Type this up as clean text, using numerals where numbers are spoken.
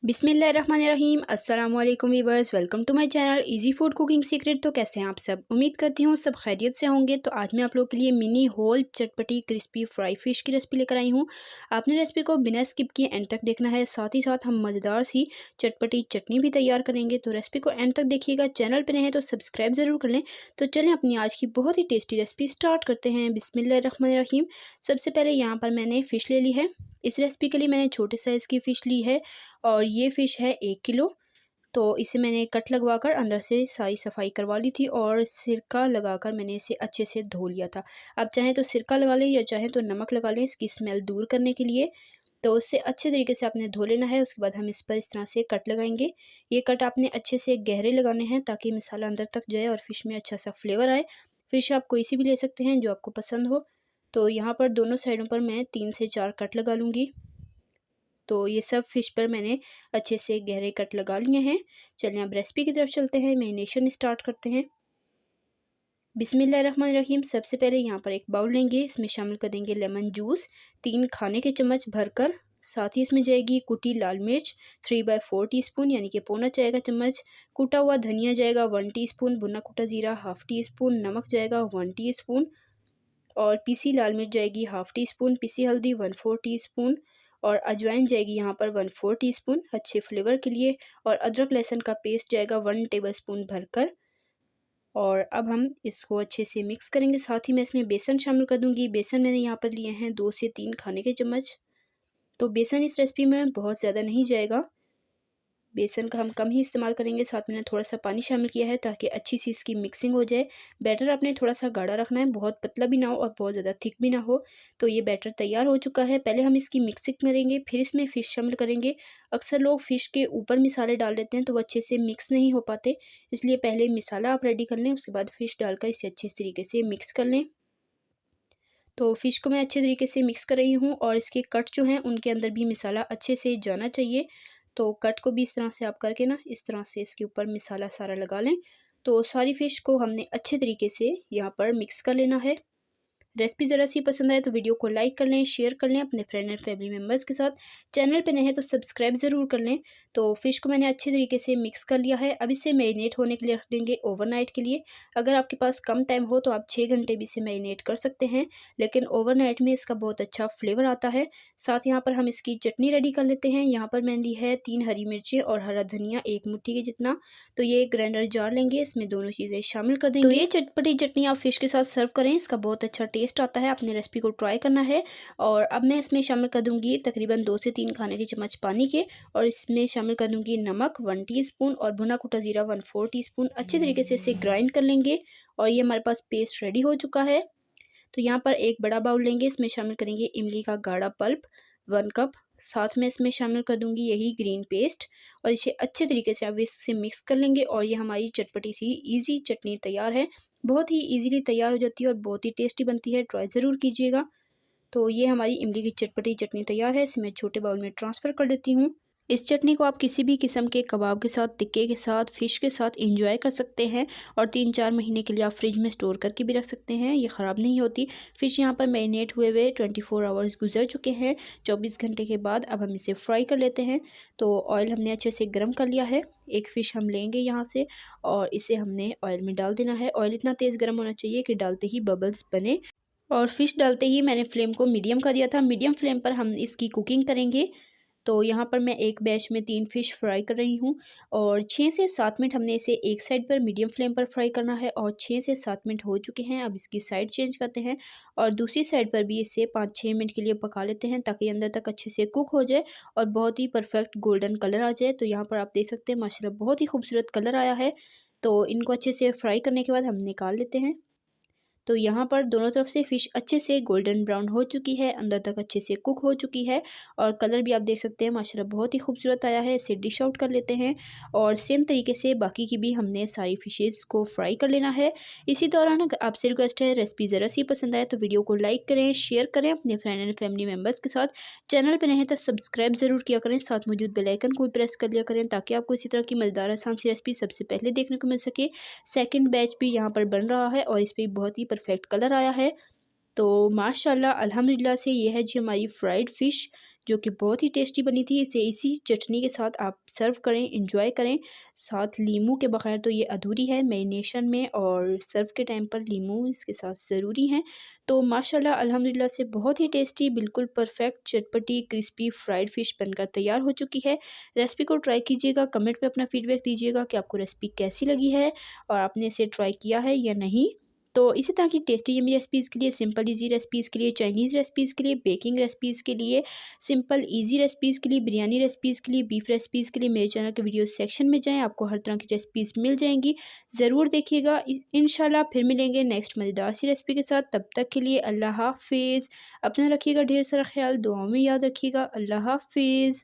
बिस्मिल्लाहिर्रहमानिर्रहीम। अस्सलाम वालेकुम viewers, welcome to my channel easy food cooking secret. तो कैसे हैं आप सब? उम्मीद करती हूँ सब खैरियत से होंगे। तो आज मैं आप लोगों के लिए मिनी होल चटपटी क्रिस्पी फ्राई फ़िश की रेसिपी लेकर आई हूँ। आपने रेसिपी को बिना स्किप किए एंड तक देखना है। साथ ही साथ हम मज़ेदार सी चटपटी चटनी भी तैयार करेंगे। तो रेसिपी को एंड तक देखिएगा। चैनल पर नए हैं तो सब्सक्राइब ज़रूर कर लें। तो चलें अपनी आज की बहुत ही टेस्टी रेसिपी स्टार्ट करते हैं। बिस्मिल्लाहिर्रहमानिर्रहीम। सबसे पहले यहाँ पर मैंने फ़िश ले ली है। इस रेसिपी के लिए मैंने छोटे साइज़ की फ़िश ली है और ये फ़िश है 1 किलो। तो इसे मैंने कट लगवाकर अंदर से सारी सफाई करवा ली थी और सिरका लगाकर मैंने इसे अच्छे से धो लिया था। आप चाहें तो सिरका लगा लें या चाहें तो नमक लगा लें इसकी स्मेल दूर करने के लिए। तो उससे अच्छे तरीके से आपने धो लेना है। उसके बाद हम इस पर इस तरह से कट लगाएंगे। ये कट आपने अच्छे से गहरे लगाने हैं ताकि मसाला अंदर तक जाए और फ़िश में अच्छा सा फ्लेवर आए। फ़िश आप कोई सी भी ले सकते हैं जो आपको पसंद हो। तो यहाँ पर दोनों साइडों पर मैं 3 से 4 कट लगा लूँगी। तो ये सब फ़िश पर मैंने अच्छे से गहरे कट लगा लिए हैं। चलिए अब रेसिपी की तरफ चलते हैं। मैरिनेशन स्टार्ट करते हैं। बिस्मिल्लाहिर्रहमानिर्रहीम। सबसे पहले यहाँ पर एक बाउल लेंगे। इसमें शामिल कर देंगे लेमन जूस 3 खाने के चम्मच भरकर। साथ ही इसमें जाएगी कुटी लाल मिर्च 3/4 टीस्पून यानी कि पौना चाय का चम्मच। कूटा हुआ धनिया जाएगा 1 टीस्पून। भुना कुटा जीरा ½ टीस्पून। नमक जाएगा 1 टीस्पून और पीसी लाल मिर्च जाएगी ½ टीस्पून। पीसी हल्दी 1/4 टीस्पून और अजवाइन जाएगी यहाँ पर 1/4 टीस्पून अच्छे फ्लेवर के लिए। और अदरक लहसुन का पेस्ट जाएगा 1 टेबलस्पून भरकर। और अब हम इसको अच्छे से मिक्स करेंगे। साथ ही मैं इसमें बेसन शामिल कर दूंगी। बेसन मैंने यहाँ पर लिए हैं 2 से 3 खाने के चम्मच। तो बेसन इस रेसिपी में बहुत ज़्यादा नहीं जाएगा, बेसन का हम कम ही इस्तेमाल करेंगे। साथ में थोड़ा सा पानी शामिल किया है ताकि अच्छी सी इसकी मिक्सिंग हो जाए। बैटर आपने थोड़ा सा गाढ़ा रखना है, बहुत पतला भी ना हो और बहुत ज़्यादा थिक भी ना हो। तो ये बैटर तैयार हो चुका है। पहले हम इसकी मिक्सिंग करेंगे, फिर इसमें फ़िश शामिल करेंगे। अक्सर लोग फ़िश के ऊपर मिसाले डाल देते हैं तो वो अच्छे से मिक्स नहीं हो पाते, इसलिए पहले मिसाला आप रेडी कर लें, उसके बाद फ़िश डालकर इसे अच्छे तरीके से मिक्स कर लें। तो फ़िश को मैं अच्छे तरीके से मिक्स कर रही हूँ और इसके कट जो हैं उनके अंदर भी मिसाला अच्छे से जाना चाहिए। तो कट को भी इस तरह से आप करके ना इस तरह से इसके ऊपर मिसाला सारा लगा लें। तो सारी फ़िश को हमने अच्छे तरीके से यहाँ पर मिक्स कर लेना है। रेसिपी ज़रा सी पसंद आए तो वीडियो को लाइक कर लें, शेयर कर लें अपने फ्रेंड एंड फैमिली मेम्बर्स के साथ। चैनल पे नए हैं तो सब्सक्राइब ज़रूर कर लें। तो फ़िश को मैंने अच्छे तरीके से मिक्स कर लिया है। अब इसे मैरिनेट होने के लिए रख देंगे ओवरनाइट के लिए। अगर आपके पास कम टाइम हो तो आप 6 घंटे भी इसे मैरिनेट कर सकते हैं, लेकिन ओवरनाइट में इसका बहुत अच्छा फ्लेवर आता है। साथ यहाँ पर हम इसकी चटनी रेडी कर लेते हैं। यहाँ पर मैंने ली है 3 हरी मिर्चें और हरा धनिया 1 मुट्ठी के जितना। तो ये ग्राइंडर जार लेंगे, इसमें दोनों चीज़ें शामिल कर देंगे। तो ये चटपटी चटनी आप फ़िश के साथ सर्व करें, इसका बहुत अच्छा टेस्ट आता है। अपनी रेसिपी को ट्राई करना है। और अब मैं इसमें शामिल कर दूंगी तकरीबन 2 से 3 खाने के चम्मच पानी के और इसमें शामिल कर दूंगी नमक 1 टीस्पून और भुना कुटा जीरा 1/4 टीस्पून। अच्छे तरीके से इसे ग्राइंड कर लेंगे और ये हमारे पास पेस्ट रेडी हो चुका है। तो यहाँ पर एक बड़ा बाउल लेंगे, इसमें शामिल करेंगे इमली का गाढ़ा पल्प 1 कप। साथ में इसमें शामिल कर दूंगी यही ग्रीन पेस्ट और इसे अच्छे तरीके से अब इससे मिक्स कर लेंगे और ये हमारी चटपटी सी इजी चटनी तैयार है। बहुत ही इजीली तैयार हो जाती है और बहुत ही टेस्टी बनती है, ट्राई ज़रूर कीजिएगा। तो ये हमारी इमली की चटपटी चटनी तैयार है। इसे मैं छोटे बाउल में ट्रांसफ़र कर देती हूँ। इस चटनी को आप किसी भी किस्म के कबाब के साथ, टिक्के के साथ, फ़िश के साथ एंजॉय कर सकते हैं और 3-4 महीने के लिए आप फ्रिज में स्टोर करके भी रख सकते हैं, ये ख़राब नहीं होती। फ़िश यहाँ पर मैरिनेट हुए हुए 24 आवर्स गुजर चुके हैं। 24 घंटे के बाद अब हम इसे फ्राई कर लेते हैं। तो ऑयल हमने अच्छे से गर्म कर लिया है। एक फ़िश हम लेंगे यहाँ से और इसे हमने ऑयल में डाल देना है। ऑयल इतना तेज़ गर्म होना चाहिए कि डालते ही बबल्स बने। और फ़िश डालते ही मैंने फ्लेम को मीडियम कर दिया था। मीडियम फ्लेम पर हम इसकी कुकिंग करेंगे। तो यहाँ पर मैं एक बैच में 3 फ़िश फ्राई कर रही हूँ और 6 से 7 मिनट हमने इसे एक साइड पर मीडियम फ्लेम पर फ्राई करना है और 6 से 7 मिनट हो चुके हैं। अब इसकी साइड चेंज करते हैं और दूसरी साइड पर भी इसे 5-6 मिनट के लिए पका लेते हैं ताकि अंदर तक अच्छे से कुक हो जाए और बहुत ही परफेक्ट गोल्डन कलर आ जाए। तो यहाँ पर आप देख सकते हैं माशाल्लाह बहुत ही खूबसूरत कलर आया है। तो इनको अच्छे से फ्राई करने के बाद हम निकाल लेते हैं। तो यहाँ पर दोनों तरफ से फ़िश अच्छे से गोल्डन ब्राउन हो चुकी है, अंदर तक अच्छे से कुक हो चुकी है और कलर भी आप देख सकते हैं माशाल्लाह बहुत ही खूबसूरत आया है। इसे डिश आउट कर लेते हैं और सेम तरीके से बाकी की भी हमने सारी फ़िशेज़ को फ्राई कर लेना है। इसी दौरान आपसे रिक्वेस्ट है, रेसिपी ज़रा सी पसंद आए तो वीडियो को लाइक करें, शेयर करें अपने फ्रेंड एंड फैमिली मेम्बर्स के साथ। चैनल पर नए हैं तो सब्सक्राइब ज़रूर किया करें, साथ मौजूद बेल आइकन को भी प्रेस कर लिया करें ताकि आपको इसी तरह की मज़ेदार आसान सी रेसिपी सबसे पहले देखने को मिल सके। सेकंड बैच भी यहाँ पर बन रहा है और इस पर बहुत ही परफेक्ट कलर आया है। तो माशाल्लाह अल्हम्दुलिल्लाह से ये है जी हमारी फ्राइड फ़िश जो कि बहुत ही टेस्टी बनी थी। इसे इसी चटनी के साथ आप सर्व करें, इंजॉय करें। साथ लीमू के बगैर तो ये अधूरी है मैरिनेशन में, और सर्व के टाइम पर लीमू इसके साथ ज़रूरी हैं। तो माशाल्लाह अल्हम्दुलिल्लाह से बहुत ही टेस्टी, बिल्कुल परफेक्ट, चटपटी, क्रिस्पी फ्राइड फ़िश बनकर तैयार हो चुकी है। रेसिपी को ट्राई कीजिएगा, कमेंट में अपना फ़ीडबैक दीजिएगा कि आपको रेसिपी कैसी लगी है और आपने इसे ट्राई किया है या नहीं। तो इसी तरह की टेस्टी यमी रेसिपीज़ के लिए, सिंपल ईजी रेसिपीज़ के लिए, चाइनीज़ रेसिपीज़ के लिए, बेकिंग रेसिपीज़ के लिए, सिंपल ईजी रेसिपीज़ के लिए, बिरयानी रेसिपीज़ के लिए, बीफ रेसिपीज़ के लिए मेरे चैनल के वीडियो सेक्शन में जाएँ, आपको हर तरह की रेसिपीज़ मिल जाएंगी। ज़रूर देखिएगा। इंशाल्लाह फिर मिलेंगे नेक्स्ट मज़ेदार सी रेसिपी के साथ। तब तक के लिए अल्लाह हाफ़िज़। अपना रखिएगा ढेर सारा ख्याल, दुआओं में याद रखिएगा। अल्लाह हाफ़िज़।